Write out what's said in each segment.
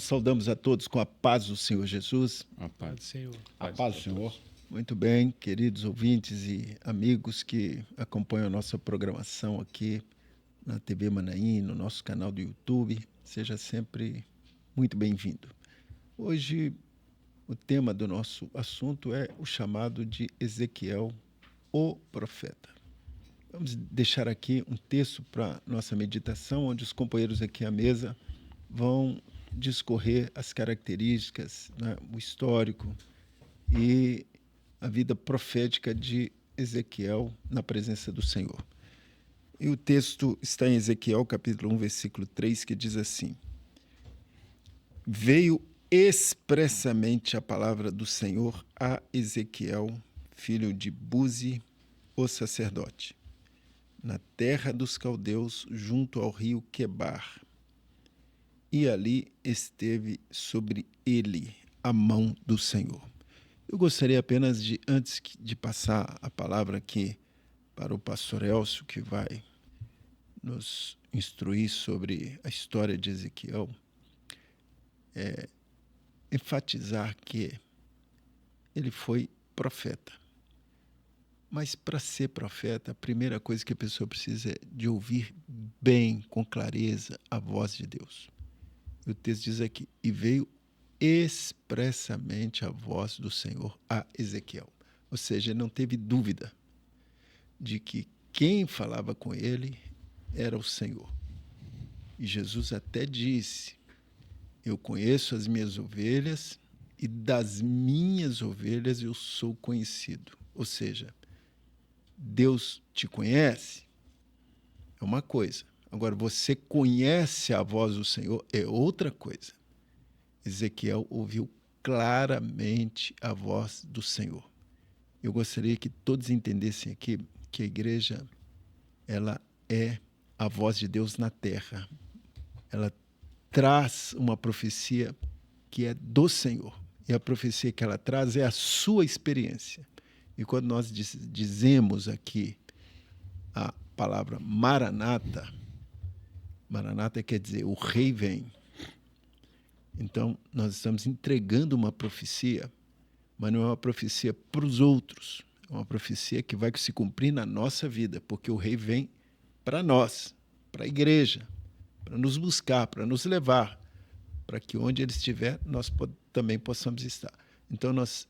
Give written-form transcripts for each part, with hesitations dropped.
saudamos a todos com a paz do Senhor Jesus. A paz do Senhor. A paz do Senhor. Muito bem, queridos ouvintes e amigos que acompanham a nossa programação aqui na TV Manaim, no nosso canal do YouTube. Seja sempre muito bem-vindo. Hoje, o tema do nosso assunto é o chamado de Ezequiel, o profeta. Vamos deixar aqui um texto para nossa meditação, onde os companheiros aqui à mesa vão discorrer as características, né, o histórico e a vida profética de Ezequiel na presença do Senhor. E o texto está em Ezequiel, capítulo 1, versículo 3, que diz assim: Veio expressamente a palavra do Senhor a Ezequiel, filho de Buzi, o sacerdote, na terra dos caldeus, junto ao rio Quebar. E ali esteve sobre ele a mão do Senhor. Eu gostaria apenas de, antes de passar a palavra aqui para o pastor Elcio, que vai nos instruir sobre a história de Ezequiel, enfatizar que ele foi profeta. Mas para ser profeta, a primeira coisa que a pessoa precisa é de ouvir bem, com clareza, a voz de Deus. O texto diz aqui, e veio expressamente a voz do Senhor a Ezequiel. Ou seja, ele não teve dúvida de que quem falava com ele era o Senhor. E Jesus até disse, eu conheço as minhas ovelhas e das minhas ovelhas eu sou conhecido. Ou seja, Deus te conhece é uma coisa. Agora, você conhece a voz do Senhor é outra coisa. Ezequiel ouviu claramente a voz do Senhor. Eu gostaria que todos entendessem aqui que a igreja ela é a voz de Deus na terra. Ela traz uma profecia que é do Senhor. E a profecia que ela traz é a sua experiência. E quando nós dizemos aqui a palavra Maranata, Maranata quer dizer o rei vem. Então, nós estamos entregando uma profecia, mas não é uma profecia para os outros. É uma profecia que vai se cumprir na nossa vida, porque o rei vem para nós, para a igreja, para nos buscar, para nos levar, para que onde ele estiver, nós também possamos estar. Então, nós,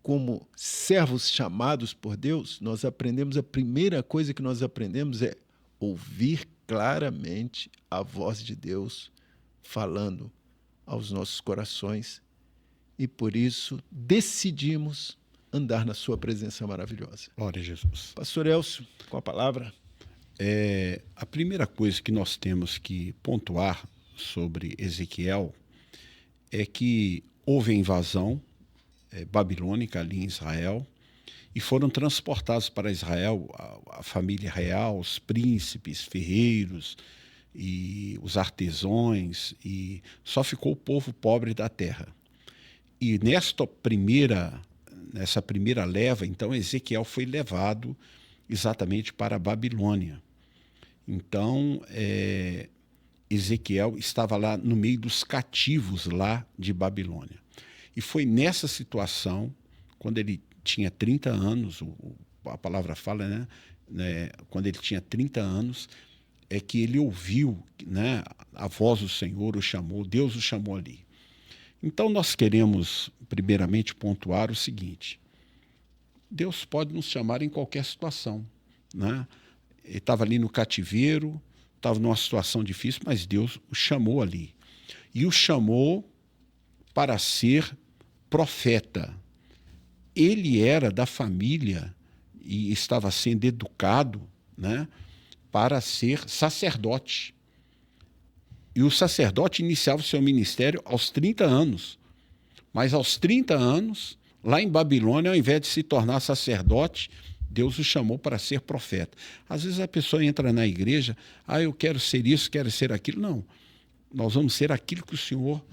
como servos chamados por Deus, nós aprendemos, a primeira coisa que nós aprendemos é ouvir claramente a voz de Deus falando aos nossos corações e, por isso, decidimos andar na sua presença maravilhosa. Glória a Jesus. Pastor Elcio, com a palavra. A primeira coisa que nós temos que pontuar sobre Ezequiel é que houve a invasão babilônica ali em Israel e foram transportados para Israel a família real, os príncipes, ferreiros e os artesãos, e só ficou o povo pobre da terra. E nessa primeira leva, então, Ezequiel foi levado exatamente para a Babilônia. Então, Ezequiel estava lá no meio dos cativos lá de Babilônia. E foi nessa situação, quando ele tinha 30 anos, a palavra fala, né, quando ele tinha 30 anos, é que ele ouviu, né, a voz do Senhor o chamou, Deus o chamou ali. Então nós queremos, primeiramente, pontuar o seguinte: Deus pode nos chamar em qualquer situação, né? Ele estava ali no cativeiro, estava numa situação difícil, mas Deus o chamou ali. E o chamou para ser profeta. Ele era da família e estava sendo educado, né, para ser sacerdote. E o sacerdote iniciava o seu ministério aos 30 anos. Mas aos 30 anos, lá em Babilônia, ao invés de se tornar sacerdote, Deus o chamou para ser profeta. Às vezes a pessoa entra na igreja, eu quero ser isso, quero ser aquilo. Não, nós vamos ser aquilo que o Senhor,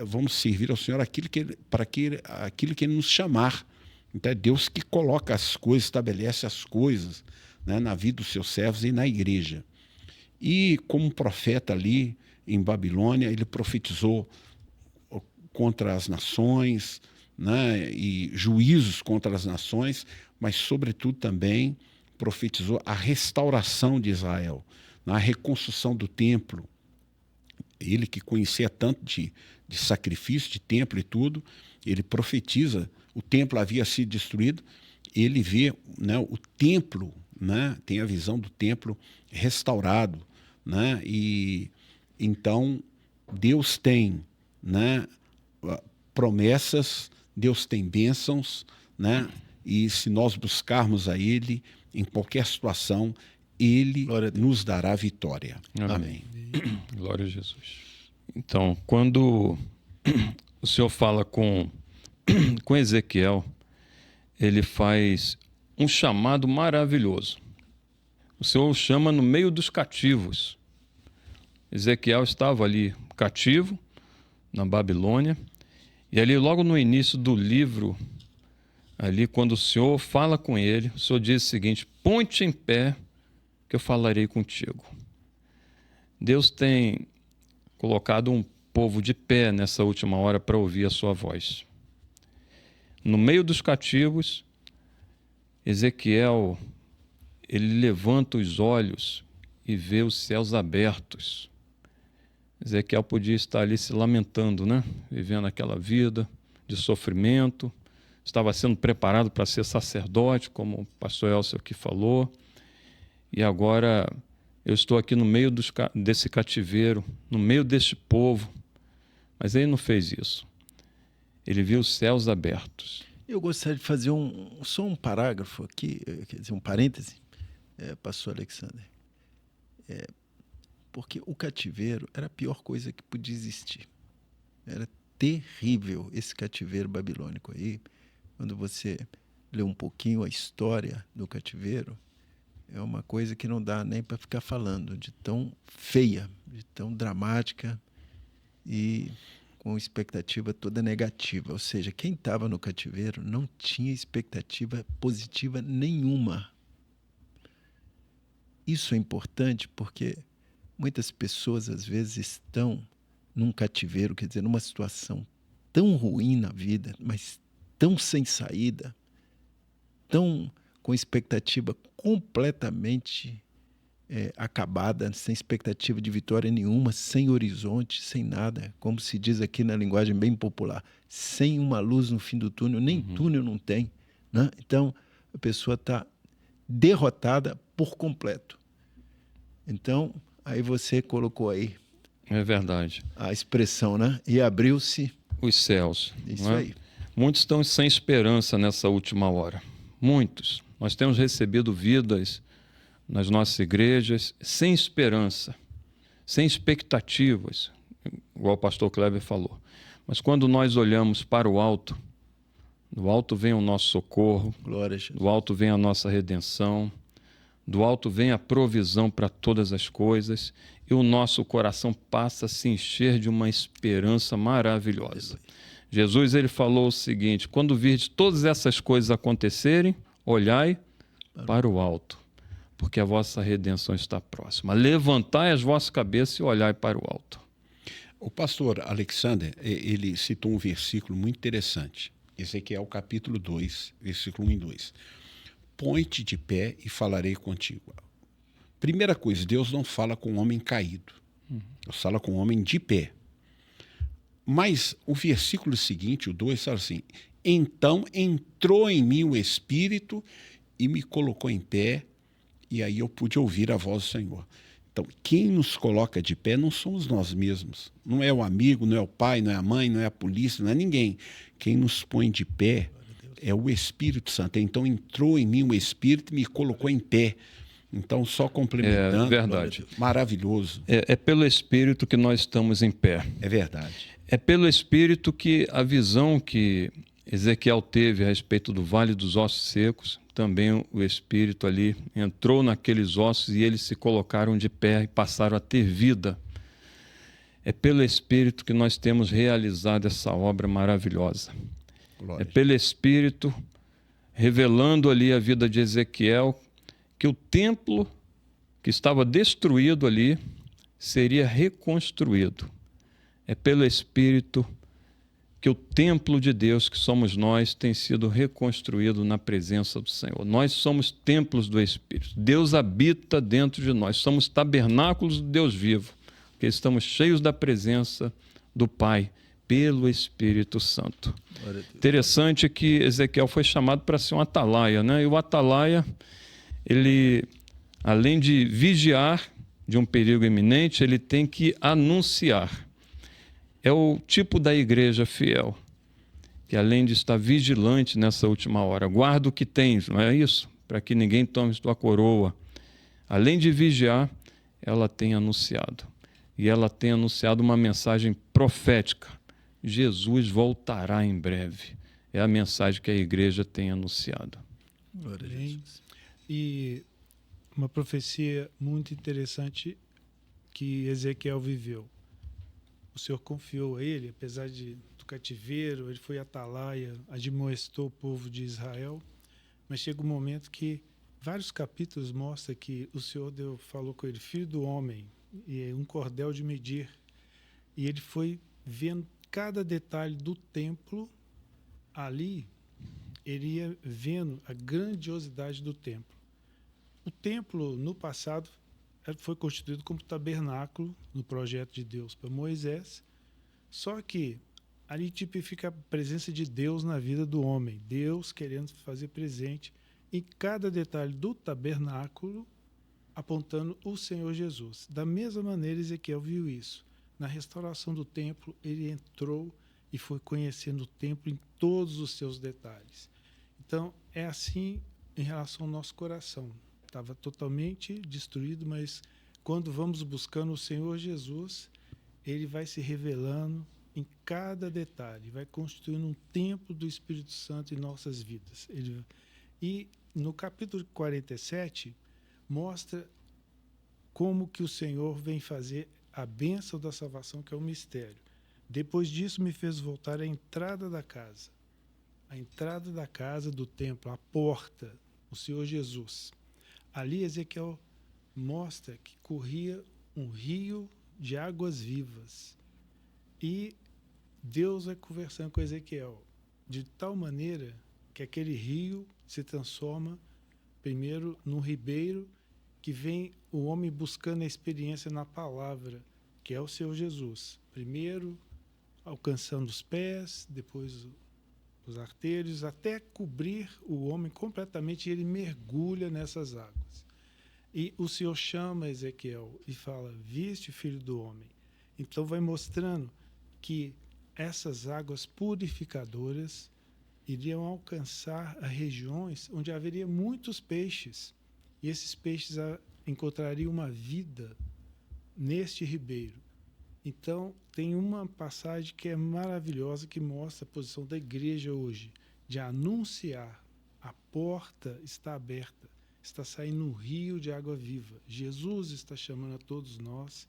vamos servir ao Senhor aquilo que Ele nos chamar. Então é Deus que coloca as coisas, estabelece as coisas, né, na vida dos seus servos e na igreja. E como profeta ali, em Babilônia, ele profetizou contra as nações, né, e juízos contra as nações, mas, sobretudo, também profetizou a restauração de Israel, a reconstrução do templo. Ele que conhecia tanto de sacrifício, de templo e tudo, ele profetiza, o templo havia sido destruído, ele vê, né, o templo, né, tem a visão do templo restaurado, né, e então Deus tem, né, promessas, Deus tem bênçãos, né, e se nós buscarmos a Ele, em qualquer situação, Ele nos dará vitória. Amém. Glória a Jesus. Então, quando o Senhor fala com Ezequiel, ele faz um chamado maravilhoso. O Senhor o chama no meio dos cativos. Ezequiel estava ali cativo, na Babilônia, e ali logo no início do livro, ali quando o Senhor fala com ele, o Senhor diz o seguinte: ponte em pé, que eu falarei contigo. Deus tem colocado um povo de pé nessa última hora para ouvir a sua voz. No meio dos cativos, Ezequiel, ele levanta os olhos e vê os céus abertos. Ezequiel podia estar ali se lamentando, né? Vivendo aquela vida de sofrimento, estava sendo preparado para ser sacerdote, como o pastor Elcio aqui falou, e agora eu estou aqui no meio desse cativeiro, no meio deste povo, mas ele não fez isso. Ele viu os céus abertos. Eu gostaria de fazer só um parágrafo aqui, quer dizer, um parêntese, pastor Alexander. Porque o cativeiro era a pior coisa que podia existir. Era terrível esse cativeiro babilônico aí. Quando você lê um pouquinho a história do cativeiro, é uma coisa que não dá nem para ficar falando, de tão feia, de tão dramática e com expectativa toda negativa. Ou seja, quem estava no cativeiro não tinha expectativa positiva nenhuma. Isso é importante porque muitas pessoas, às vezes, estão num cativeiro, quer dizer, numa situação tão ruim na vida, mas tão sem saída, tão com expectativa completamente acabada, sem expectativa de vitória nenhuma, sem horizonte, sem nada, como se diz aqui na linguagem bem popular, sem uma luz no fim do túnel, nem túnel não tem, né? Então, a pessoa está derrotada por completo. Então, aí você colocou aí. É verdade. A expressão, né? E abriu-se os céus. Isso não é? aí. Muitos estão sem esperança nessa última hora. Muitos. Nós temos recebido vidas nas nossas igrejas sem esperança, sem expectativas, igual o pastor Kleber falou. Mas quando nós olhamos para o alto, do alto vem o nosso socorro, Glória a Jesus. do alto vem a nossa redenção, do alto vem a provisão para todas as coisas, e o nosso coração passa a se encher de uma esperança maravilhosa. Jesus, ele falou o seguinte: quando virdes todas essas coisas acontecerem, olhai para o alto, porque a vossa redenção está próxima. Levantai as vossas cabeças e olhai para o alto. O pastor Alexander, ele citou um versículo muito interessante. Ezequiel capítulo 2, versículo 1 e 2. Põe-te de pé e falarei contigo. Primeira coisa, Deus não fala com um homem caído. Deus fala com um homem de pé. Mas o versículo seguinte, o 2, fala assim: então entrou em mim o Espírito e me colocou em pé, e aí eu pude ouvir a voz do Senhor. Então, quem nos coloca de pé não somos nós mesmos. Não é o amigo, não é o pai, não é a mãe, não é a polícia, não é ninguém. Quem nos põe de pé é o Espírito Santo. Então entrou em mim o Espírito e me colocou em pé. Então, só complementando. É verdade. Maravilhoso. É pelo Espírito que nós estamos em pé. É verdade. É pelo Espírito que a visão que Ezequiel teve a respeito do Vale dos Ossos Secos, também o Espírito ali entrou naqueles ossos e eles se colocaram de pé e passaram a ter vida. É pelo Espírito que nós temos realizado essa obra maravilhosa. Glória. É pelo Espírito, revelando ali a vida de Ezequiel, que o templo que estava destruído ali seria reconstruído. É pelo Espírito que o templo de Deus, que somos nós, tem sido reconstruído na presença do Senhor. Nós somos templos do Espírito. Deus habita dentro de nós. Somos tabernáculos do Deus vivo, porque estamos cheios da presença do Pai pelo Espírito Santo. Interessante que Ezequiel foi chamado para ser um atalaia, né? E o atalaia, ele, além de vigiar de um perigo iminente, ele tem que anunciar. É o tipo da igreja fiel, que além de estar vigilante nessa última hora, guarda o que tens, não é isso? Para que ninguém tome tua coroa. Além de vigiar, ela tem anunciado. E ela tem anunciado uma mensagem profética. Jesus voltará em breve. É a mensagem que a igreja tem anunciado. Glória a Jesus. E uma profecia muito interessante que Ezequiel viveu. O Senhor confiou a ele, apesar do cativeiro, ele foi atalaia, admoestou o povo de Israel, mas chega um momento que vários capítulos mostram que o Senhor falou com ele, filho do homem, e um cordel de medir, e ele foi vendo cada detalhe do templo ali, ele ia vendo a grandiosidade do templo. O templo, no passado, foi constituído como tabernáculo no projeto de Deus para Moisés, só que ali tipifica a presença de Deus na vida do homem, Deus querendo fazer presente em cada detalhe do tabernáculo, apontando o Senhor Jesus. Da mesma maneira, Ezequiel viu isso. Na restauração do templo, ele entrou e foi conhecendo o templo em todos os seus detalhes. Então, é assim em relação ao nosso coração. Estava totalmente destruído, mas quando vamos buscando o Senhor Jesus, ele vai se revelando em cada detalhe, vai constituindo um templo do Espírito Santo em nossas vidas. E no capítulo 47, mostra como que o Senhor vem fazer a bênção da salvação, que é o mistério. Depois disso, me fez voltar à entrada da casa. A entrada da casa do templo, a porta, o Senhor Jesus. Ali Ezequiel mostra que corria um rio de águas vivas. E Deus vai conversando com Ezequiel de tal maneira que aquele rio se transforma primeiro num ribeiro, que vem o homem buscando a experiência na palavra, que é o Senhor Jesus. Primeiro alcançando os pés, depois os artérios, até cobrir o homem completamente, e ele mergulha nessas águas. E o Senhor chama Ezequiel e fala, viste, filho do homem? Então vai mostrando que essas águas purificadoras iriam alcançar regiões onde haveria muitos peixes. E esses peixes encontrariam uma vida neste ribeiro. Então, tem uma passagem que é maravilhosa, que mostra a posição da igreja hoje, de anunciar, a porta está aberta, está saindo um rio de água viva. Jesus está chamando a todos nós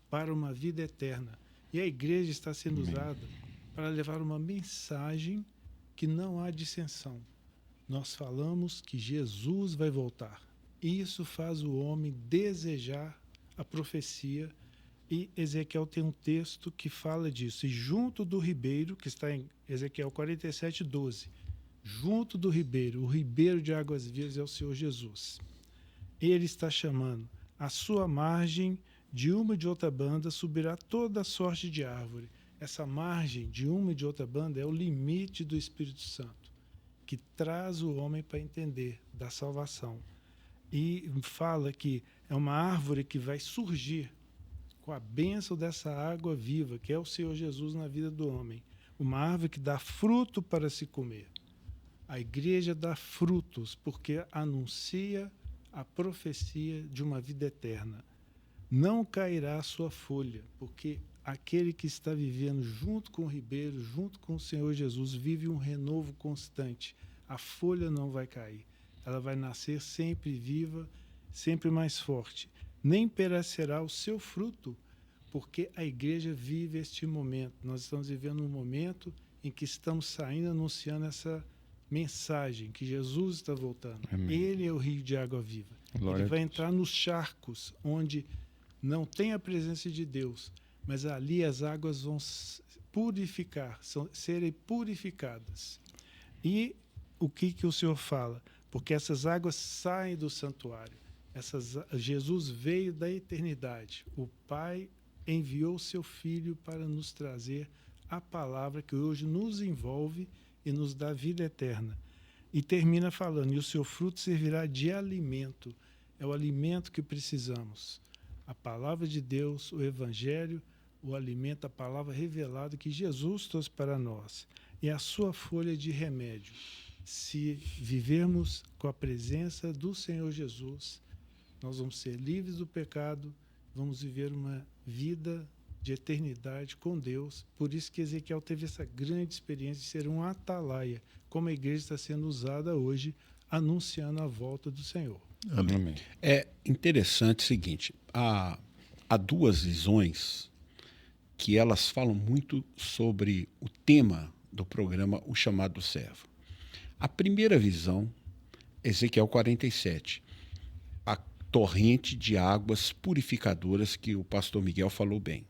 para uma vida eterna. E a igreja está sendo usada para levar uma mensagem que não há dissensão. Nós falamos que Jesus vai voltar. Isso faz o homem desejar a profecia. E Ezequiel tem um texto que fala disso. E junto do ribeiro, que está em Ezequiel 47, 12, junto do ribeiro, o ribeiro de águas vivas é o Senhor Jesus. Ele está chamando. À sua margem, de uma e de outra banda, subirá toda sorte de árvore. Essa margem de uma e de outra banda é o limite do Espírito Santo, que traz o homem para entender da salvação. E fala que é uma árvore que vai surgir com a bênção dessa água viva, que é o Senhor Jesus na vida do homem. Uma árvore que dá fruto para se comer. A igreja dá frutos porque anuncia a profecia de uma vida eterna. Não cairá a sua folha, porque aquele que está vivendo junto com o ribeiro, junto com o Senhor Jesus, vive um renovo constante. A folha não vai cair. Ela vai nascer sempre viva, sempre mais forte. Nem perecerá o seu fruto, porque a igreja vive este momento. Nós estamos vivendo um momento em que estamos saindo anunciando essa mensagem, que Jesus está voltando. Amém. Ele é o rio de água viva. Glória. Ele vai entrar nos charcos, onde não tem a presença de Deus, mas ali as águas vão serem purificadas. E o que o Senhor fala? Porque essas águas saem do santuário. Jesus veio da eternidade. O Pai enviou o seu Filho para nos trazer a palavra que hoje nos envolve e nos dá vida eterna. E termina falando, e o seu fruto servirá de alimento. É o alimento que precisamos. A palavra de Deus, o Evangelho, o alimento, a palavra revelada que Jesus trouxe para nós. É a sua folha de remédio. Se vivermos com a presença do Senhor Jesus, nós vamos ser livres do pecado, vamos viver uma vida de eternidade com Deus. Por isso que Ezequiel teve essa grande experiência de ser um atalaia, como a igreja está sendo usada hoje, anunciando a volta do Senhor. Amém. É interessante o seguinte, há duas visões que elas falam muito sobre o tema do programa O Chamado Servo. A primeira visão, Ezequiel 47, a torrente de águas purificadoras que o pastor Miguel falou bem.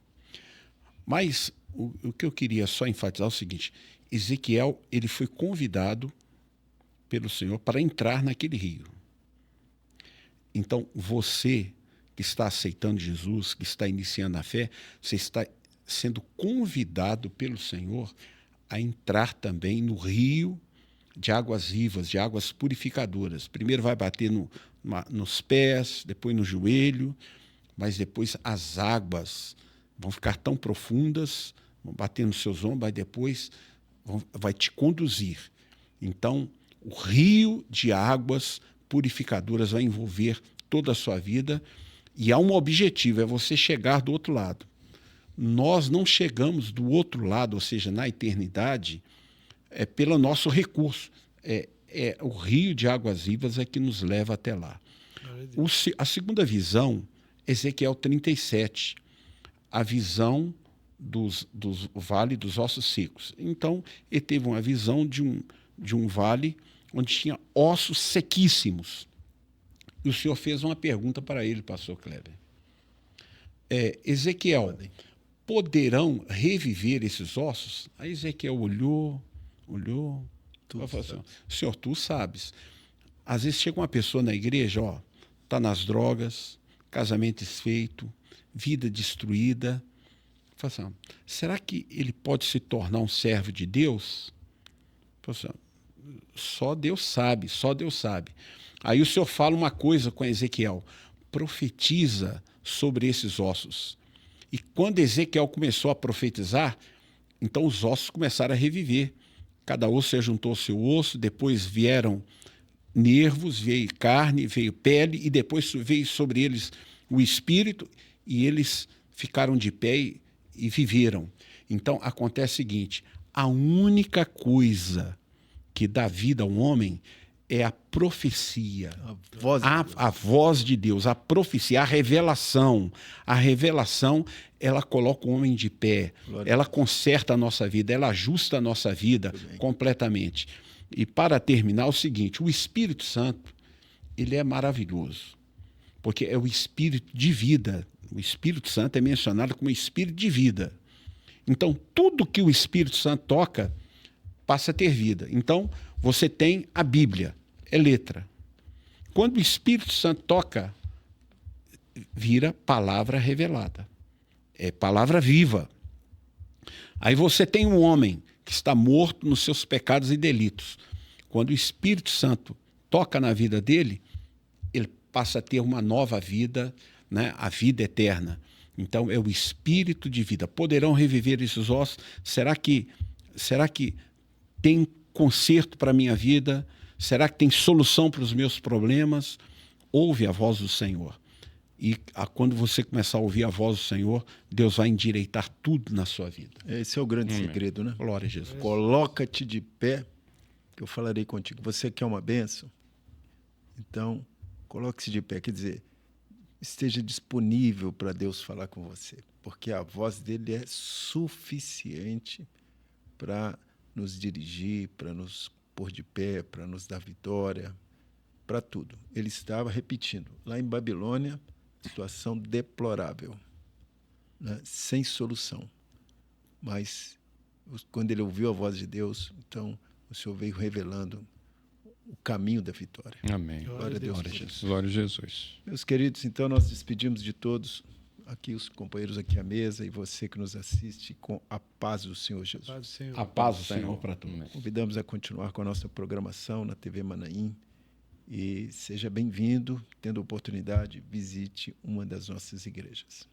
Mas o que eu queria só enfatizar é o seguinte, Ezequiel ele foi convidado pelo Senhor para entrar naquele rio. Então, você que está aceitando Jesus, que está iniciando a fé, você está sendo convidado pelo Senhor a entrar também no rio de águas vivas, de águas purificadoras. Primeiro vai bater nos pés, depois no joelho, mas depois as águas vão ficar tão profundas, vão bater nos seus ombros, mas depois vai te conduzir. Então, o rio de águas purificadoras vai envolver toda a sua vida e há um objetivo, é você chegar do outro lado. Nós não chegamos do outro lado, ou seja, na eternidade, pelo nosso recurso. O rio de águas vivas é que nos leva até lá. A segunda visão, Ezequiel 37, a visão do vale dos ossos secos. Então, ele teve uma visão de um vale onde tinha ossos sequíssimos. E o Senhor fez uma pergunta para ele, pastor Kleber. Ezequiel, poderão reviver esses ossos? Aí Ezequiel olhou, falou assim, Senhor, tu sabes. Às vezes chega uma pessoa na igreja, está nas drogas, casamento desfeito, vida destruída. Fala assim, será que ele pode se tornar um servo de Deus? Fala assim, só Deus sabe, só Deus sabe. Aí o Senhor fala uma coisa com Ezequiel, profetiza sobre esses ossos. E quando Ezequiel começou a profetizar, então os ossos começaram a reviver. Cada osso se juntou ao seu osso, depois vieram nervos, veio carne, veio pele, e depois veio sobre eles o espírito, e eles ficaram de pé e viveram. Então acontece o seguinte, a única coisa que dá vida ao homem é a profecia, a voz de Deus, a profecia, a revelação. A revelação, ela coloca o homem de pé, ela conserta a nossa vida, ela ajusta a nossa vida completamente. E para terminar, o seguinte, o Espírito Santo, ele é maravilhoso, porque é o Espírito de vida. O Espírito Santo é mencionado como Espírito de vida. Então, tudo que o Espírito Santo toca passa a ter vida. Então, você tem a Bíblia, é letra. Quando o Espírito Santo toca, vira palavra revelada. É palavra viva. Aí você tem um homem que está morto nos seus pecados e delitos. Quando o Espírito Santo toca na vida dele, ele passa a ter uma nova vida, né? A vida eterna. Então, é o Espírito de vida. Poderão reviver esses ossos? Será que tem conserto para a minha vida? Será que tem solução para os meus problemas? Ouve a voz do Senhor. E quando você começar a ouvir a voz do Senhor, Deus vai endireitar tudo na sua vida. Esse é o grande segredo, né? Glória a Jesus. Coloca-te de pé, que eu falarei contigo. Você quer uma bênção? Então, coloque-se de pé. Quer dizer, esteja disponível para Deus falar com você. Porque a voz dele é suficiente para nos dirigir, para nos pôr de pé, para nos dar vitória, para tudo. Ele estava repetindo. Lá em Babilônia, situação deplorável, né? Sem solução. Mas quando ele ouviu a voz de Deus, então o Senhor veio revelando o caminho da vitória. Amém. Glória a Deus. Glória a Jesus. Glória a Jesus. Meus queridos, então nós despedimos de todos, aqui os companheiros aqui à mesa e você que nos assiste, com a paz do Senhor Jesus. Paz do Senhor. A paz do Senhor para todos. Amém. Convidamos a continuar com a nossa programação na TV Manaim e seja bem-vindo, tendo oportunidade, visite uma das nossas igrejas.